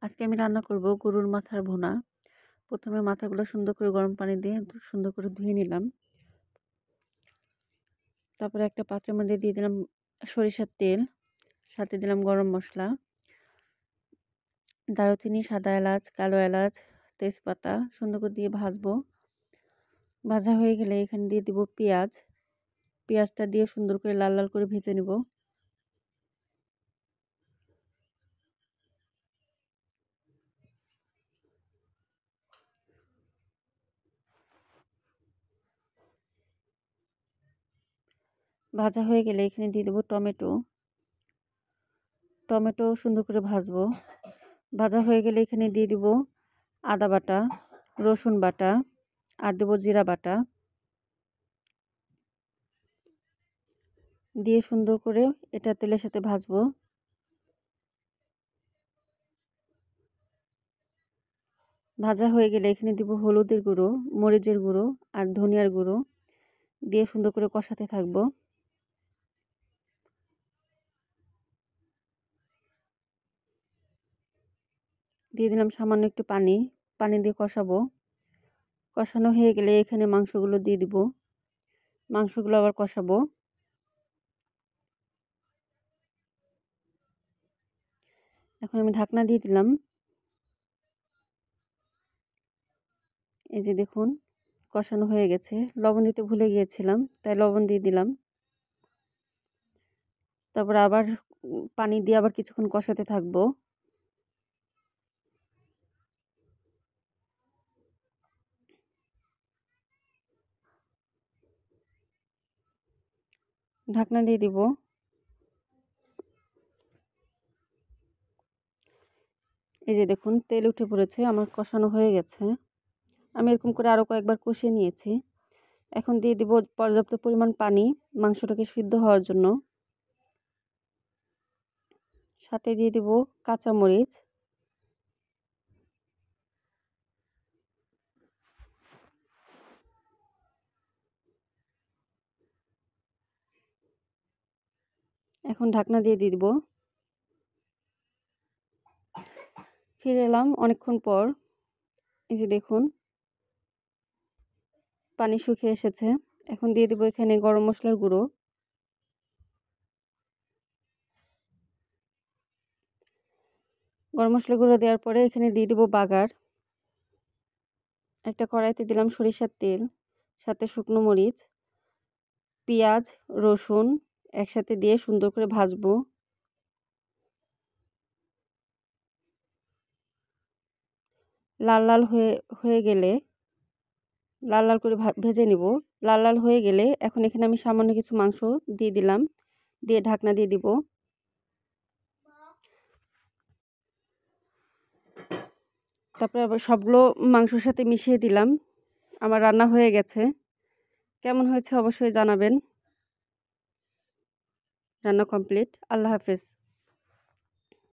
আজকে আমি রান্না করব গরুর মাথার ভুনা। প্রথমে মাথাগুলো সুন্দর করে গরম পানি দিয়ে সুন্দর করে ধুয়ে নিলাম। তারপরে একটা পাত্রের মধ্যে দিয়ে দিলাম সরিষার তেল, সাথে দিলাম গরম মশলা, দারুচিনি, সাদা এলাচ, কালো এলাচ, তেজপাতা সুন্দর করে দিয়ে ভাজবো। ভাজা হয়ে গেলে এখানে দিয়ে দিব পেঁয়াজ। পেঁয়াজটা দিয়ে সুন্দর করে লাল লাল করে ভেজে নেব। ভাজা হয়ে গেলে এখানে দিয়ে দেবো টমেটো। টমেটো সুন্দর করে ভাজবো। ভাজা হয়ে গেলে এখানে দিয়ে দিব আদা বাটা, রসুন বাটা, আর দেবো জিরা বাটা। দিয়ে সুন্দর করে এটা তেলের সাথে ভাজবো। ভাজা হয়ে গেলে এখানে দিব হলুদের গুঁড়ো, মরিচের গুঁড়ো আর ধনিয়ার গুঁড়ো। দিয়ে সুন্দর করে কষাতে থাকবো। দিয়ে দিলাম সামান্য একটু পানি। পানি দিয়ে কষাবো। কষানো হয়ে গেলে এখানে মাংসগুলো দিয়ে দিব। মাংসগুলো আবার কষাবো। এখন আমি ঢাকনা দিয়ে দিলাম। এই যে দেখুন, কষানো হয়ে গেছে। লবণ দিতে ভুলে গিয়েছিলাম, তাই লবণ দিয়ে দিলাম। তারপর আবার পানি দিয়ে আবার কিছুক্ষণ কষাতে থাকবো। ঢাকনা দিয়ে দিব। এই যে দেখুন, তেল উঠে পড়েছে, আমার কষানো হয়ে গেছে। আমি এরকম করে আরও কয়েকবার কষিয়ে নিয়েছি। এখন দিয়ে দিব পর্যাপ্ত পরিমাণ পানি মাংসটাকে সিদ্ধ হওয়ার জন্য। সাথে দিয়ে দিব কাঁচামরিচ। এখন ঢাকনা দিয়ে দিব। ফিরে এলাম অনেকক্ষণ পর। এই যে দেখুন, পানি শুকিয়ে এসেছে। এখন দিয়ে দিব এখানে গরম মশলার গুঁড়ো। গরম মশলা গুঁড়ো দেওয়ার পরে এখানে দিয়ে দিব বাগার। একটা কড়াইতে দিলাম সরিষার তেল, সাথে শুকনো মরিচ, পেঁয়াজ, রসুন একসাথে দিয়ে সুন্দর করে ভাজবো। লাল লাল হয়ে গেলে লাল লাল করে ভেজে নিব। লাল লাল হয়ে গেলে এখন এখানে আমি সামান্য কিছু মাংস দিয়ে দিলাম। দিয়ে ঢাকনা দিয়ে দিব। তারপরে আবার সবগুলো মাংসর সাথে মিশিয়ে দিলাম। আমার রান্না হয়ে গেছে। কেমন হয়েছে অবশ্যই জানাবেন। রান্না কমপ্লিট। আল্লাহ হাফেজ।